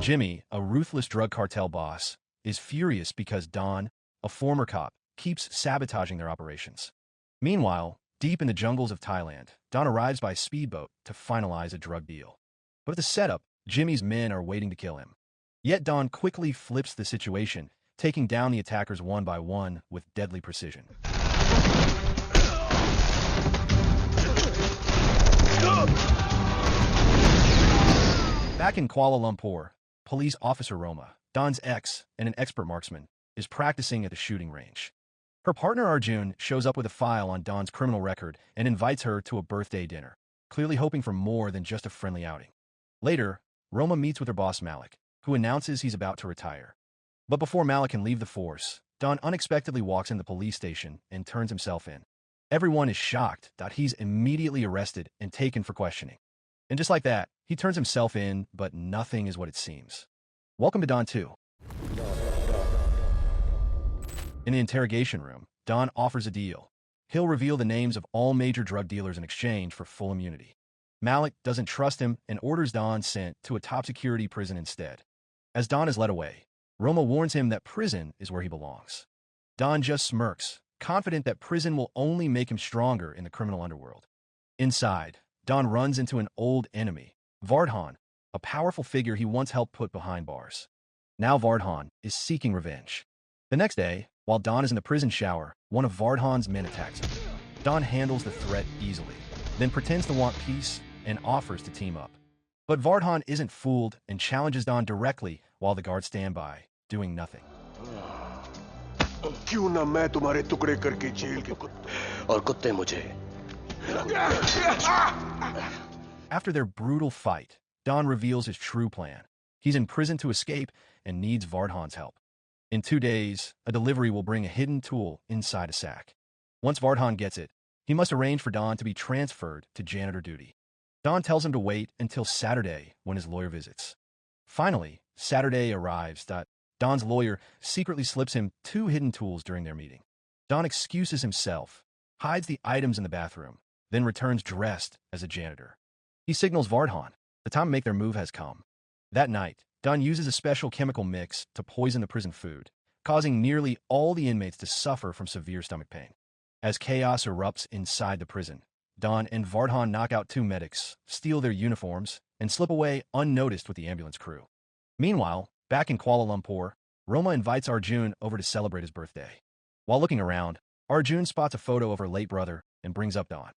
Jimmy, a ruthless drug cartel boss, is furious because Don, a former cop, keeps sabotaging their operations. Meanwhile, deep in the jungles of Thailand, Don arrives by speedboat to finalize a drug deal. But at the setup, Jimmy's men are waiting to kill him. Yet Don quickly flips the situation, taking down the attackers one by one with deadly precision. Back in Kuala Lumpur, police officer Roma, Don's ex and an expert marksman, is practicing at the shooting range. Her partner Arjun shows up with a file on Don's criminal record and invites her to a birthday dinner, clearly hoping for more than just a friendly outing. Later, Roma meets with her boss Malik, who announces he's about to retire. But before Malik can leave the force, Don unexpectedly walks in the police station and turns himself in. Everyone is shocked that he's immediately arrested and taken for questioning. And just like that, he turns himself in, but nothing is what it seems. Welcome to Don 2. In the interrogation room, Don offers a deal. He'll reveal the names of all major drug dealers in exchange for full immunity. Malik doesn't trust him and orders Don sent to a top-security prison instead. As Don is led away, Roma warns him that prison is where he belongs. Don just smirks, confident that prison will only make him stronger in the criminal underworld. Inside, Don runs into an old enemy, Vardhan, a powerful figure he once helped put behind bars. Now Vardhan is seeking revenge. The next day, while Don is in the prison shower, one of Vardhan's men attacks him. Don handles the threat easily, then pretends to want peace and offers to team up. But Vardhan isn't fooled and challenges Don directly while the guards stand by, doing nothing. क्यों ना मैं तुम्हारे टुकड़े करके jail के और कुत्ते मुझे। After their brutal fight, Don reveals his true plan. He's in prison to escape and needs Vardhan's help. In 2 days, a delivery will bring a hidden tool inside a sack. Once Vardhan gets it, he must arrange for Don to be transferred to janitor duty. Don tells him to wait until Saturday when his lawyer visits. Finally, Saturday arrives. Don's lawyer secretly slips him 2 hidden tools during their meeting. Don excuses himself, hides the items in the bathroom, then returns dressed as a janitor. He signals Vardhan. The time to make their move has come. That night, Don uses a special chemical mix to poison the prison food, causing nearly all the inmates to suffer from severe stomach pain. As chaos erupts inside the prison, Don and Vardhan knock out 2 medics, steal their uniforms, and slip away unnoticed with the ambulance crew. Meanwhile, back in Kuala Lumpur, Roma invites Arjun over to celebrate his birthday. While looking around, Arjun spots a photo of her late brother and brings up Don.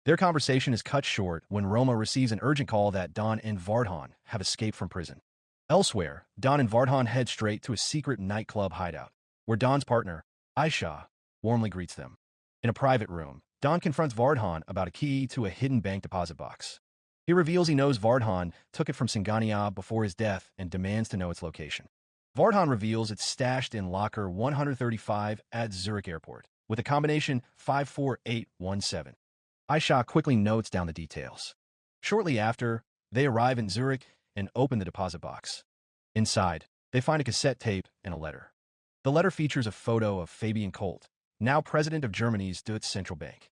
Their conversation is cut short when Roma receives an urgent call that Don and Vardhan have escaped from prison. Elsewhere, Don and Vardhan head straight to a secret nightclub hideout, where Don's partner, Aisha, warmly greets them. In a private room, Don confronts Vardhan about a key to a hidden bank deposit box. He reveals he knows Vardhan took it from Singhania before his death and demands to know its location. Vardhan reveals it's stashed in locker 135 at Zurich Airport, with a combination 54817. Aisha quickly notes down the details. Shortly after, they arrive in Zurich and open the deposit box. Inside, they find a cassette tape and a letter. The letter features a photo of Fabian Colt, now president of Germany's Deutsche Central Bank.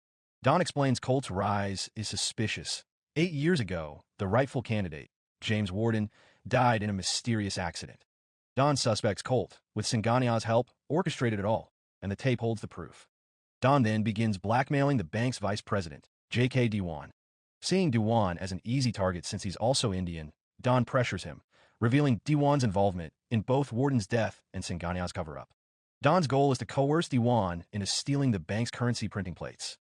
Don explains Colt's rise is suspicious. 8 years ago, the rightful candidate, James Warden, died in a mysterious accident. Don suspects Colt, with Singgania's help, orchestrated it all, and the tape holds the proof. Don then begins blackmailing the bank's vice president, J.K. Dewan. Seeing Dewan as an easy target since he's also Indian, Don pressures him, revealing Dewan's involvement in both Warden's death and Singania's cover-up. Don's goal is to coerce Dewan into stealing the bank's currency printing plates.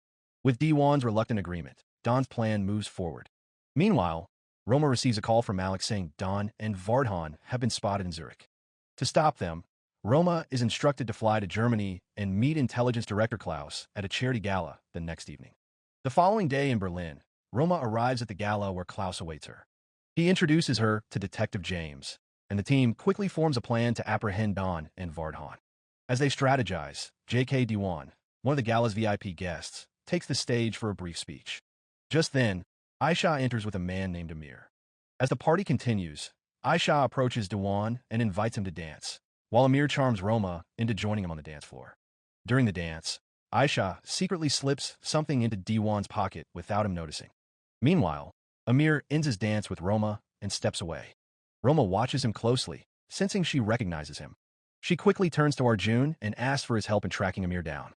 With Dewan's reluctant agreement, Don's plan moves forward. Meanwhile, Roma receives a call from Malik saying Don and Vardhan have been spotted in Zurich. To stop them, Roma is instructed to fly to Germany and meet Intelligence Director Klaus at a charity gala the next evening. The following day in Berlin, Roma arrives at the gala where Klaus awaits her. He introduces her to Detective James, and the team quickly forms a plan to apprehend Don and Vardhan. As they strategize, J.K. Dewan, one of the gala's VIP guests, takes the stage for a brief speech. Just then, Aisha enters with a man named Amir. As the party continues, Aisha approaches Dewan and invites him to dance, while Amir charms Roma into joining him on the dance floor. During the dance, Aisha secretly slips something into Dewan's pocket without him noticing. Meanwhile, Amir ends his dance with Roma and steps away. Roma watches him closely, sensing she recognizes him. She quickly turns to Arjun and asks for his help in tracking Amir down.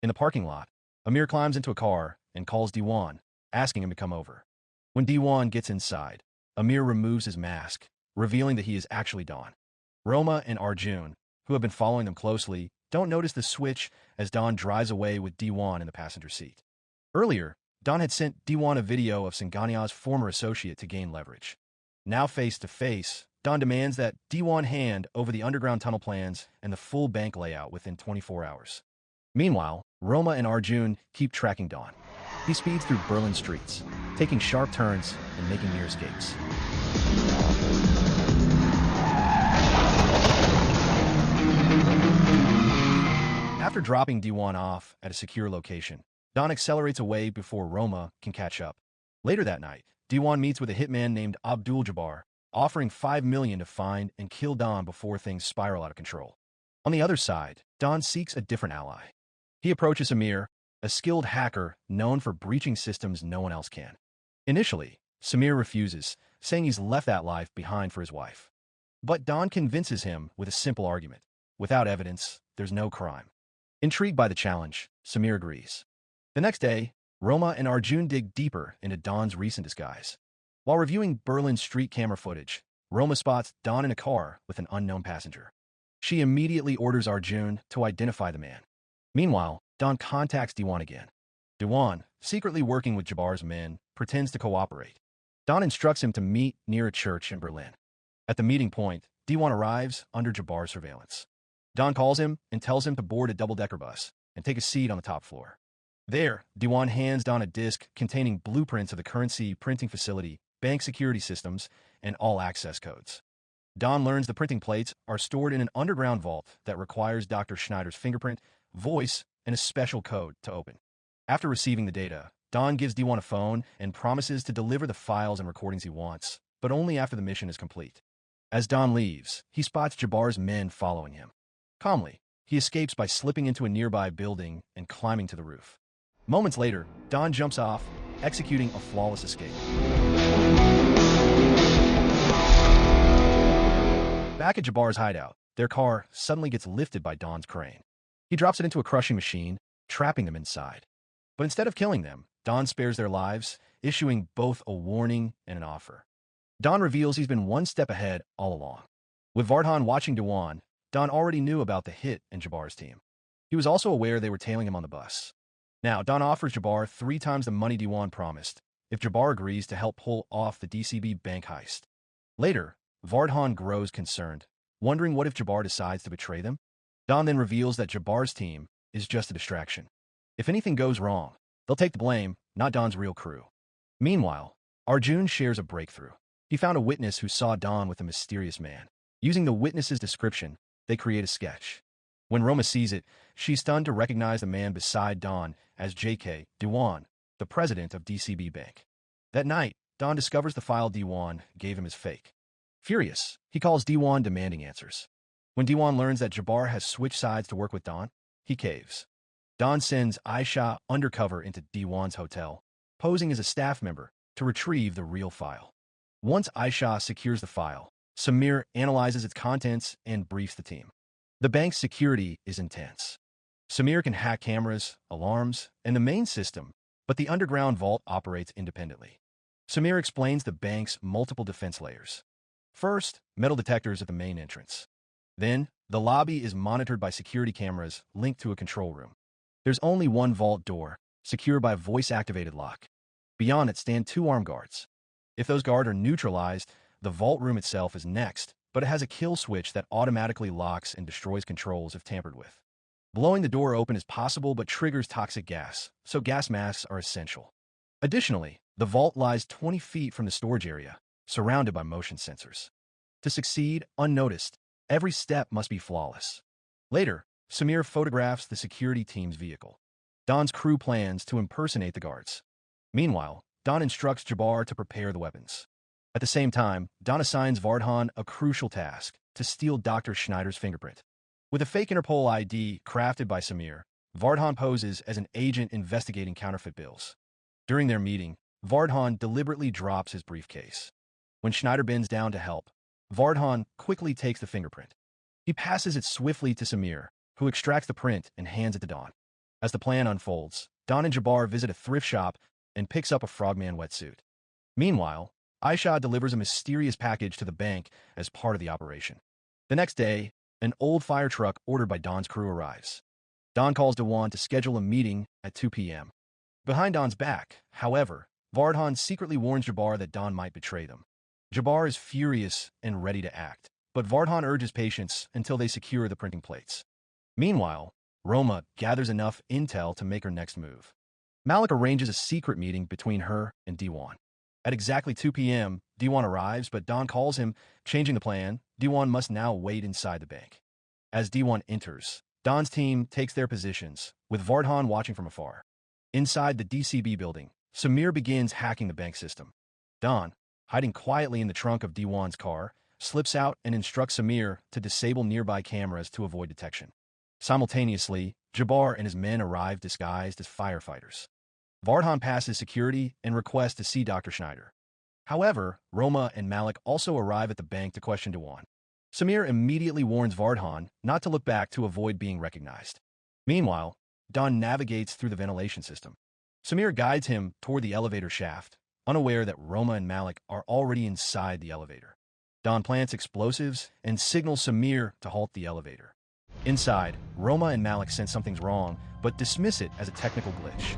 In the parking lot, Amir climbs into a car and calls Diwan, asking him to come over. When Diwan gets inside, Amir removes his mask, revealing that he is actually Don. Roma and Arjun, who have been following them closely, don't notice the switch as Don drives away with Diwan in the passenger seat. Earlier, Don had sent Diwan a video of Singania's former associate to gain leverage. Now face to face, Don demands that Diwan hand over the underground tunnel plans and the full bank layout within 24 hours. Meanwhile, Roma and Arjun keep tracking Don. He speeds through Berlin streets, taking sharp turns and making near escapes. After dropping Diwan off at a secure location, Don accelerates away before Roma can catch up. Later that night, Diwan meets with a hitman named Abdul Jabbar, offering $5 million to find and kill Don before things spiral out of control. On the other side, Don seeks a different ally. He approaches Samir, a skilled hacker known for breaching systems no one else can. Initially, Samir refuses, saying he's left that life behind for his wife. But Don convinces him with a simple argument. Without evidence, there's no crime. Intrigued by the challenge, Samir agrees. The next day, Roma and Arjun dig deeper into Don's recent disguise. While reviewing Berlin street camera footage, Roma spots Don in a car with an unknown passenger. She immediately orders Arjun to identify the man. Meanwhile, Don contacts Diwan again. Diwan, secretly working with Jabbar's men, pretends to cooperate. Don instructs him to meet near a church in Berlin. At the meeting point, Diwan arrives under Jabbar's surveillance. Don calls him and tells him to board a double-decker bus and take a seat on the top floor. There, Diwan hands Don a disc containing blueprints of the currency printing facility, bank security systems, and all access codes. Don learns the printing plates are stored in an underground vault that requires Dr. Schneider's fingerprint, voice, and a special code to open. After receiving the data, Don gives Diwan a phone and promises to deliver the files and recordings he wants, but only after the mission is complete. As Don leaves, he spots Jabbar's men following him. Calmly, he escapes by slipping into a nearby building and climbing to the roof. Moments later, Don jumps off, executing a flawless escape. Back at Jabbar's hideout, their car suddenly gets lifted by Don's crane. He drops it into a crushing machine, trapping them inside. But instead of killing them, Don spares their lives, issuing both a warning and an offer. Don reveals he's been one step ahead all along. With Vardhan watching Diwan, Don already knew about the hit and Jabbar's team. He was also aware they were tailing him on the bus. Now, Don offers Jabbar 3 times the money Diwan promised, if Jabbar agrees to help pull off the DCB bank heist. Later, Vardhan grows concerned, wondering what if Jabbar decides to betray them? Don then reveals that Jabbar's team is just a distraction. If anything goes wrong, they'll take the blame, not Don's real crew. Meanwhile, Arjun shares a breakthrough. He found a witness who saw Don with a mysterious man. Using the witness's description, they create a sketch. When Roma sees it, she's stunned to recognize the man beside Don as J.K. Diwan, the president of DCB Bank. That night, Don discovers the file Diwan gave him is fake. Furious, he calls Diwan demanding answers. When Diwan learns that Jabbar has switched sides to work with Don, he caves. Don sends Aisha undercover into Diwan's hotel, posing as a staff member, to retrieve the real file. Once Aisha secures the file, Samir analyzes its contents and briefs the team. The bank's security is intense. Samir can hack cameras, alarms, and the main system, but the underground vault operates independently. Samir explains the bank's multiple defense layers. First, metal detectors at the main entrance. Then, the lobby is monitored by security cameras linked to a control room. There's only one vault door, secured by a voice-activated lock. Beyond it stand 2 armed guards. If those guards are neutralized, the vault room itself is next, but it has a kill switch that automatically locks and destroys controls if tampered with. Blowing the door open is possible but triggers toxic gas, so gas masks are essential. Additionally, the vault lies 20 feet from the storage area, surrounded by motion sensors. To succeed unnoticed, every step must be flawless. Later, Samir photographs the security team's vehicle. Don's crew plans to impersonate the guards. Meanwhile, Don instructs Jabbar to prepare the weapons. At the same time, Don assigns Vardhan a crucial task to steal Dr. Schneider's fingerprint. With a fake Interpol ID crafted by Samir, Vardhan poses as an agent investigating counterfeit bills. During their meeting, Vardhan deliberately drops his briefcase. When Schneider bends down to help, Vardhan quickly takes the fingerprint. He passes it swiftly to Samir, who extracts the print and hands it to Don. As the plan unfolds, Don and Jabbar visit a thrift shop and picks up a frogman wetsuit. Meanwhile, Aisha delivers a mysterious package to the bank as part of the operation. The next day, an old fire truck ordered by Don's crew arrives. Don calls Dewan to schedule a meeting at 2 p.m. Behind Don's back, however, Vardhan secretly warns Jabbar that Don might betray them. Jabbar is furious and ready to act, but Vardhan urges patience until they secure the printing plates. Meanwhile, Roma gathers enough intel to make her next move. Malik arranges a secret meeting between her and Dewan. At exactly 2 p.m., Dewan arrives, but Don calls him, changing the plan. Dewan must now wait inside the bank. As Dewan enters, Don's team takes their positions, with Vardhan watching from afar. Inside the DCB building, Samir begins hacking the bank system. Don, hiding quietly in the trunk of Dewan's car, slips out and instructs Samir to disable nearby cameras to avoid detection. Simultaneously, Jabbar and his men arrive disguised as firefighters. Vardhan passes security and requests to see Dr. Schneider. However, Roma and Malik also arrive at the bank to question Dewan. Samir immediately warns Vardhan not to look back to avoid being recognized. Meanwhile, Don navigates through the ventilation system. Samir guides him toward the elevator shaft, unaware that Roma and Malik are already inside the elevator. Don plants explosives and signals Samir to halt the elevator. Inside, Roma and Malik sense something's wrong, but dismiss it as a technical glitch.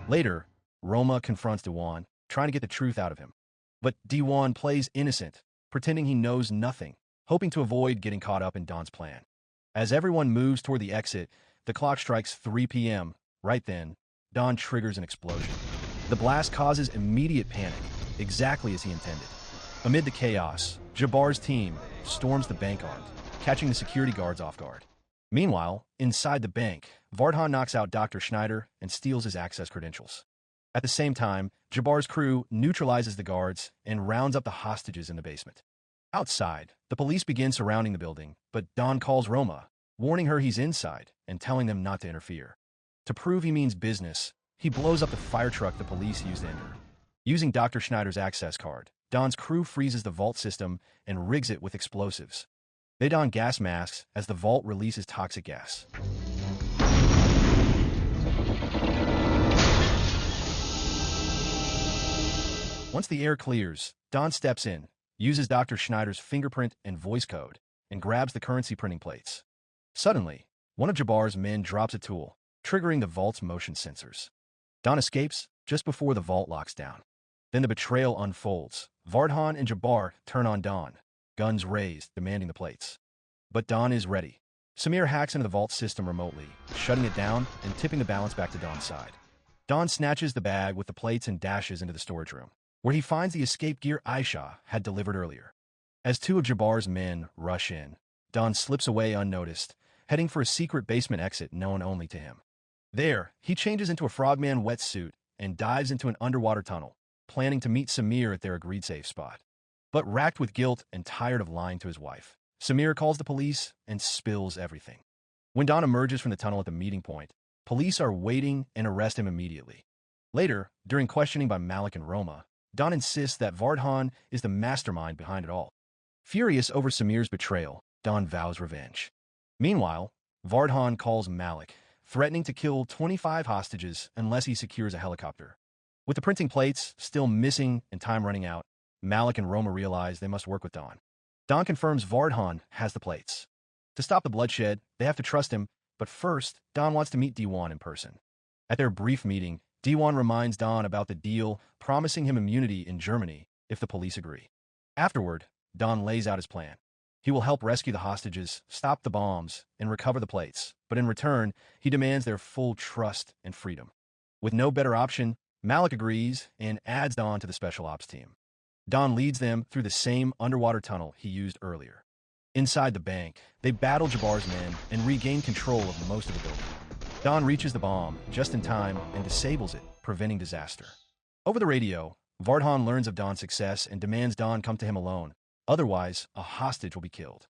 Later, Roma confronts Dewan, trying to get the truth out of him. But Dewan plays innocent, pretending he knows nothing, hoping to avoid getting caught up in Don's plan. As everyone moves toward the exit, the clock strikes 3 p.m. Right then, Don triggers an explosion. The blast causes immediate panic, exactly as he intended. Amid the chaos, Jabbar's team storms the bank armed, catching the security guards off guard. Meanwhile, inside the bank, Vardhan knocks out Dr. Schneider and steals his access credentials. At the same time, Jabbar's crew neutralizes the guards and rounds up the hostages in the basement. Outside, the police begin surrounding the building, but Don calls Roma, warning her he's inside and telling them not to interfere. To prove he means business, he blows up the fire truck the police used to enter. Using Dr. Schneider's access card, Don's crew freezes the vault system and rigs it with explosives. They don gas masks as the vault releases toxic gas. Once the air clears, Don steps in, uses Dr. Schneider's fingerprint and voice code, and grabs the currency printing plates. Suddenly, one of Jabbar's men drops a tool, triggering the vault's motion sensors. Don escapes just before the vault locks down. Then the betrayal unfolds. Vardhan and Jabbar turn on Don, guns raised, demanding the plates. But Don is ready. Samir hacks into the vault system remotely, shutting it down and tipping the balance back to Don's side. Don snatches the bag with the plates and dashes into the storage room, where he finds the escape gear Aisha had delivered earlier. As two of Jabbar's men rush in, Don slips away unnoticed, heading for a secret basement exit known only to him. There, he changes into a frogman wetsuit and dives into an underwater tunnel, planning to meet Samir at their agreed safe spot. But racked with guilt and tired of lying to his wife, Samir calls the police and spills everything. When Don emerges from the tunnel at the meeting point, police are waiting and arrest him immediately. Later, during questioning by Malik and Roma, Don insists that Vardhan is the mastermind behind it all. Furious over Samir's betrayal, Don vows revenge. Meanwhile, Vardhan calls Malik, threatening to kill 25 hostages unless he secures a helicopter. With the printing plates still missing and time running out, Malik and Roma realize they must work with Don. Don confirms Vardhan has the plates. To stop the bloodshed, they have to trust him, but first, Don wants to meet Dewan in person. At their brief meeting, Dewan reminds Don about the deal, promising him immunity in Germany if the police agree. Afterward, Don lays out his plan. He will help rescue the hostages, stop the bombs, and recover the plates, but in return, he demands their full trust and freedom. With no better option, Malik agrees and adds Don to the special ops team. Don leads them through the same underwater tunnel he used earlier. Inside the bank, they battle Jabbar's men and regain control of most of the building. Don reaches the bomb just in time and disables it, preventing disaster. Over the radio, Vardhan learns of Don's success and demands Don come to him alone. Otherwise, a hostage will be killed.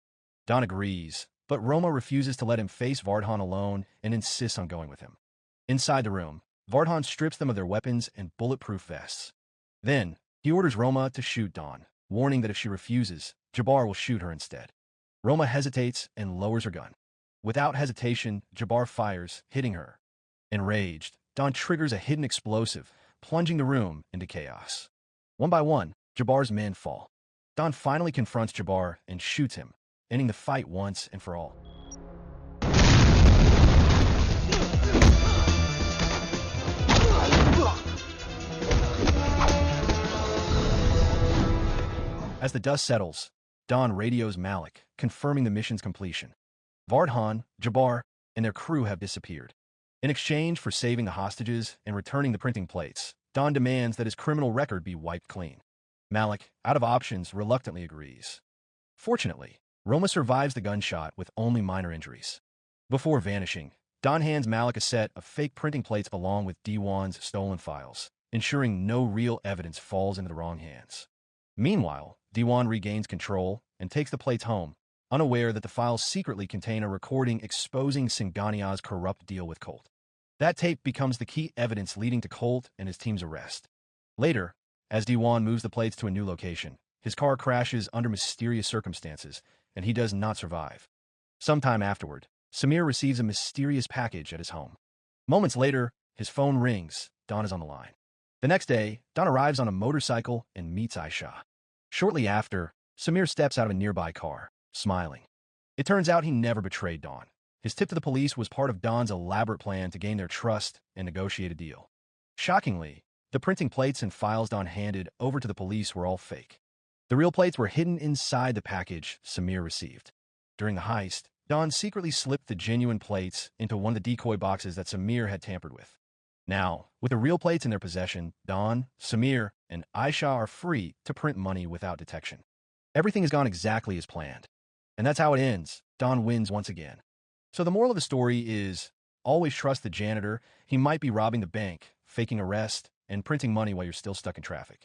Don agrees, but Roma refuses to let him face Vardhan alone and insists on going with him. Inside the room, Vardhan strips them of their weapons and bulletproof vests. Then, he orders Roma to shoot Don, warning that if she refuses, Jabbar will shoot her instead. Roma hesitates and lowers her gun. Without hesitation, Jabbar fires, hitting her. Enraged, Don triggers a hidden explosive, plunging the room into chaos. One by one, Jabbar's men fall. Don finally confronts Jabbar and shoots him, ending the fight once and for all. As the dust settles, Don radios Malik, confirming the mission's completion. Vardhan, Jabbar, and their crew have disappeared. In exchange for saving the hostages and returning the printing plates, Don demands that his criminal record be wiped clean. Malik, out of options, reluctantly agrees. Fortunately, Roma survives the gunshot with only minor injuries. Before vanishing, Don hands Malik a set of fake printing plates along with D1's stolen files, ensuring no real evidence falls into the wrong hands. Meanwhile, D1 regains control and takes the plates home, unaware that the files secretly contain a recording exposing Singania's corrupt deal with Colt. That tape becomes the key evidence leading to Colt and his team's arrest. Later, as D1 moves the plates to a new location, his car crashes under mysterious circumstances, and he does not survive. Sometime afterward, Samir receives a mysterious package at his home. Moments later, his phone rings. Don is on the line. The next day, Don arrives on a motorcycle and meets Aisha. Shortly after, Samir steps out of a nearby car, smiling. It turns out he never betrayed Don. His tip to the police was part of Don's elaborate plan to gain their trust and negotiate a deal. Shockingly, the printing plates and files Don handed over to the police were all fake. The real plates were hidden inside the package Samir received. During the heist, Don secretly slipped the genuine plates into one of the decoy boxes that Samir had tampered with. Now, with the real plates in their possession, Don, Samir, and Aisha are free to print money without detection. Everything has gone exactly as planned. And that's how it ends. Don wins once again. So the moral of the story is, always trust the janitor. He might be robbing the bank, faking arrest, and printing money while you're still stuck in traffic.